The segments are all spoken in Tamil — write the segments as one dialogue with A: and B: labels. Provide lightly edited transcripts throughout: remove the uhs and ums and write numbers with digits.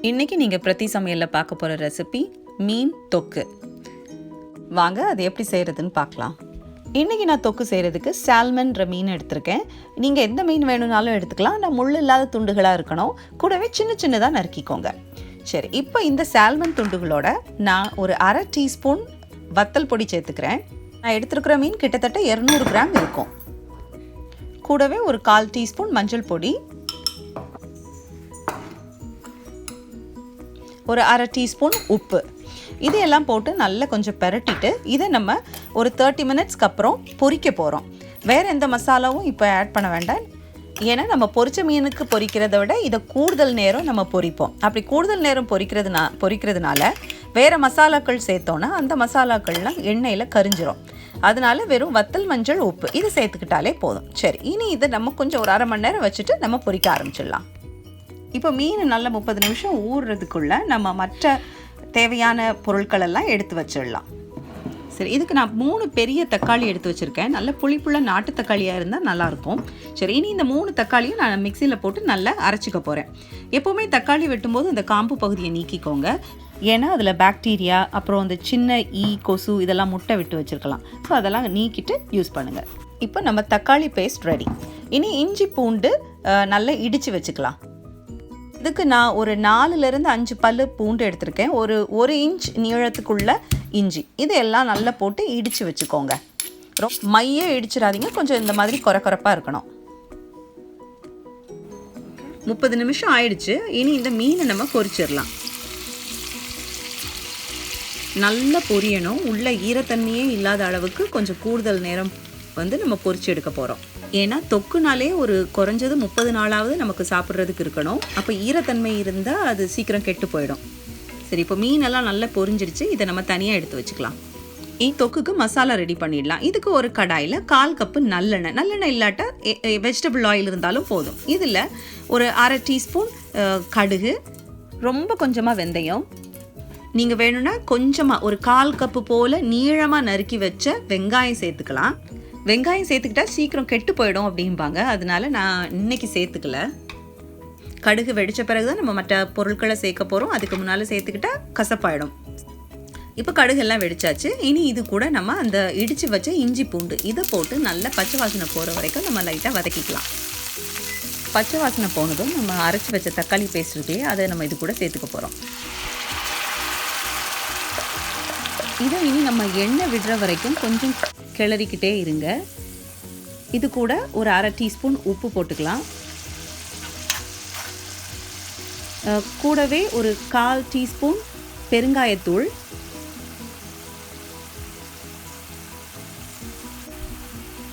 A: இன்றைக்கி நீங்கள் பிரதி சமையலில் பார்க்க போகிற ரெசிபி மீன் தொக்கு. வாங்க அது எப்படி செய்கிறதுன்னு பார்க்கலாம். இன்றைக்கி நான் தொக்கு செய்கிறதுக்கு சால்மன்ற மீன் எடுத்திருக்கேன். நீங்கள் எந்த மீன் வேணும்னாலும் எடுத்துக்கலாம். நான் முள் இல்லாத துண்டுகளாக இருக்கணும். கூடவே சின்ன சின்னதாக நறுக்கிக்கோங்க. சரி, இப்போ இந்த சால்மன் துண்டுகளோட நான் ஒரு 1/2 டீஸ்பூன் வத்தல் பொடி சேர்த்துக்கிறேன். நான் எடுத்துருக்கிற மீன் கிட்டத்தட்ட 200 கிராம் இருக்கும். கூடவே ஒரு 1/4 டீஸ்பூன் மஞ்சள் பொடி, ஒரு 1/2 டீஸ்பூன் உப்பு, இதையெல்லாம் போட்டு நல்லா கொஞ்சம் பெரட்டிட்டு இதை நம்ம ஒரு 30 மினிட்ஸ்க்கு அப்புறம் பொரிக்க போகிறோம். வேறு எந்த மசாலாவும் இப்போ ஆட் பண்ண வேண்டாம். ஏன்னா நம்ம பொரிச்ச மீனுக்கு பொரிக்கிறத விட இதை கூடுதல் நேரம் நம்ம பொரிப்போம். அப்படி கூடுதல் நேரம் பொரிக்கிறதுனால வேறு மசாலாக்கள் சேர்த்தோன்னா அந்த மசாலாக்கள்லாம் எண்ணெயில் கரிஞ்சிரும். அதனால வெறும் வத்தல், மஞ்சள், உப்பு இது சேர்த்துக்கிட்டாலே போதும். சரி, இனி இதை நம்ம கொஞ்சம் ஒரு 1/2 மணி நேரம் வச்சுட்டு நம்ம பொரிக்க ஆரம்பிச்சிடலாம். இப்போ மீன் நல்லா 30 நிமிஷம் ஊறுறதுக்குள்ளே நம்ம மற்ற தேவையான பொருட்களெல்லாம் எடுத்து வச்சிடலாம். சரி, இதுக்கு நான் 3 பெரிய தக்காளி எடுத்து வச்சுருக்கேன். நல்ல புளிப்புள்ள நாட்டு தக்காளியாக இருந்தால் நல்லாயிருக்கும். சரி, இனி இந்த 3 தக்காளியும் நான் மிக்சியில் போட்டு நல்லா அரைச்சிக்க போகிறேன். எப்போவுமே தக்காளி வெட்டும்போது இந்த காம்பு பகுதியை நீக்கிக்கோங்க. ஏன்னா அதில் பாக்டீரியா, அப்புறம் அந்த சின்ன ஈ, கொசு இதெல்லாம் முட்டை விட்டு வச்சுருக்கலாம். ஸோ அதெல்லாம் நீக்கிட்டு யூஸ் பண்ணுங்கள். இப்போ நம்ம தக்காளி பேஸ்ட் ரெடி. இனி இஞ்சி பூண்டு நல்லா இடித்து வச்சுக்கலாம். இதுக்கு நான் ஒரு 4லேருந்து 5 பல்லு பூண்டு எடுத்திருக்கேன். ஒரு இன்ச் நீளத்துக்குள்ள இஞ்சி, இதெல்லாம் நல்லா போட்டு இடித்து வச்சுக்கோங்க. மைய இடிச்சிடாதீங்க, கொஞ்சம் இந்த மாதிரி கொரப்பாக இருக்கணும். 30 நிமிஷம் ஆயிடுச்சு. இனி இந்த மீனை நம்ம பொரிச்சிடலாம். நல்லா பொரியணும். உள்ள ஈரத்தன்மையே இல்லாத அளவுக்கு கொஞ்சம் கூடுதல் நேரம் நம்ம பொரிச்சு எடுக்க போகிறோம். ஏன்னா தொக்குனாலே ஒரு குறைஞ்சது 30 நாளாவது நமக்கு சாப்பிட்றதுக்கு இருக்கணும். அப்போ ஈரத்தன்மை இருந்தால் அது சீக்கிரம் கெட்டு போயிடும். சரி, இப்போ மீனெல்லாம் நல்லா பொரிஞ்சிடுச்சு. இதை நம்ம தனியாக எடுத்து வச்சுக்கலாம். தொக்குக்கு மசாலா ரெடி பண்ணிடலாம். இதுக்கு ஒரு கடாயில் 1/4 கப்பு நல்லெண்ணெய் இல்லாட்டா வெஜிடபிள் ஆயில் இருந்தாலும் போதும். இதில் ஒரு 1/2 டீஸ்பூன் கடுகு, ரொம்ப கொஞ்சமாக வெந்தயம், நீங்கள் வேணும்னா கொஞ்சமாக ஒரு 1/4 கப்பு போல் நீளமாக நறுக்கி வச்ச வெங்காயம் சேர்த்துக்கலாம். வெங்காயம் சேர்த்துக்கிட்டா சீக்கிரம் கெட்டு போயிடும் அப்படிம்பாங்க. அதனால நான் இன்னைக்கு சேர்த்துக்கல. கடுகு வெடித்த பிறகு தான் நம்ம மற்ற பொருட்களை சேர்க்க போகிறோம். அதுக்கு முன்னால் சேர்த்துக்கிட்டா கசப்பாயிடும். இப்போ கடுகெல்லாம் வெடிச்சாச்சு. இனி இது கூட நம்ம அந்த இடித்து வச்ச இஞ்சி பூண்டு இதை போட்டு நல்லா பச்சை வாசனை போகிற வரைக்கும் நம்ம லைட்டாக வதக்கிக்கலாம். பச்சை வாசனை போனதும் நம்ம அரைச்சி வச்ச தக்காளி பேஸ்ட் இருக்கு, அதை நம்ம இது கூட சேர்த்துக்க போகிறோம். இதை இனி நம்ம எண்ணெய் விடுற வரைக்கும் கொஞ்சம் கிளறிக்கிட்டே இருங்க. இது கூட ஒரு 1/2 டீஸ்பூன் உப்பு போட்டுக்கலாம். கூடவே ஒரு 1/4 டீஸ்பூன் பெருங்காயத்தூள்,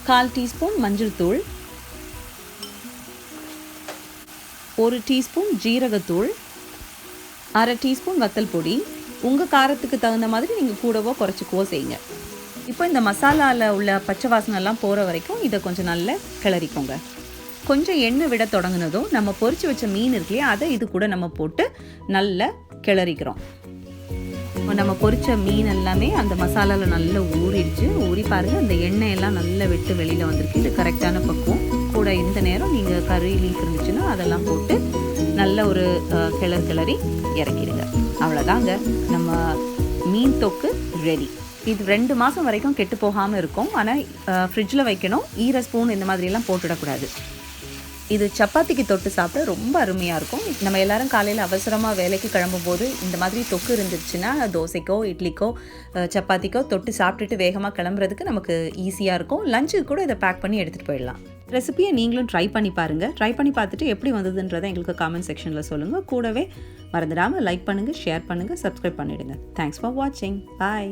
A: கால் டீஸ்பூன் மஞ்சள் தூள், 1 டீஸ்பூன் ஜீரகத்தூள், 1/2 டீஸ்பூன் வத்தல் பொடி. உங்கள் காரத்துக்கு தகுந்த மாதிரி நீங்கள் கூடவோ குறைச்சிக்கவோ செய்யுங்க. இப்போ இந்த மசாலாவில் உள்ள பச்சை வாசனைலாம் போகிற வரைக்கும் இதை கொஞ்சம் நல்லா கிளறிக்கோங்க. கொஞ்சம் எண்ணெய் விட தொடங்கினதும் நம்ம பொரிச்சு வச்ச மீன் இருக்குல்லையே, அதை இது கூட நம்ம போட்டு நல்லா கிளறிக்கிறோம். நம்ம பொரிச்ச மீன் எல்லாமே அந்த மசாலாவில் நல்லா ஊறி பாருங்கள், அந்த எண்ணெயெல்லாம் நல்லா விட்டு வெளியில் வந்திருக்கு. இது கரெக்டான பக்குவம். கூட இந்த நேரம் நீங்கள் கறி லீஃப் இருந்துச்சுன்னா அதெல்லாம் போட்டு நல்ல ஒரு கிளறி இறக்கிடுங்க. அவ்வளோதாங்க, நம்ம மீன் தொக்கு ரெடி. இது 2 மாதம் வரைக்கும் கெட்டு போகாமல் இருக்கும். ஆனால் ஃப்ரிட்ஜில் வைக்கணும். ஸ்பூன் இந்த மாதிரியெல்லாம் போட்டுடக்கூடாது. இது சப்பாத்திக்கு தொட்டு சாப்பிட ரொம்ப அருமையாக இருக்கும். நம்ம எல்லோரும் காலையில் அவசரமாக வேலைக்கு கிளம்பும்போது இந்த மாதிரி தொக்கு இருந்துச்சுன்னா தோசைக்கோ இட்லிக்கோ சப்பாத்திக்கோ தொட்டு சாப்பிட்டுட்டு வேகமாக கிளம்புறதுக்கு நமக்கு ஈஸியாக இருக்கும். லஞ்சுக்கு கூட இதை பேக் பண்ணி எடுத்துகிட்டு போயிடலாம். ரெசிபியை நீங்களும் ட்ரை பண்ணி பாருங்கள். ட்ரை பண்ணி பார்த்துட்டு எப்படி வந்ததுன்றதை எங்களுக்கு காமெண்ட் செக்ஷனில் சொல்லுங்கள். கூடவே மறந்துடாமல் லைக் பண்ணுங்கள், ஷேர் பண்ணுங்கள், சப்ஸ்கிரைப் பண்ணிவிடுங்க. தேங்க்ஸ் ஃபார் வாட்சிங். பாய்.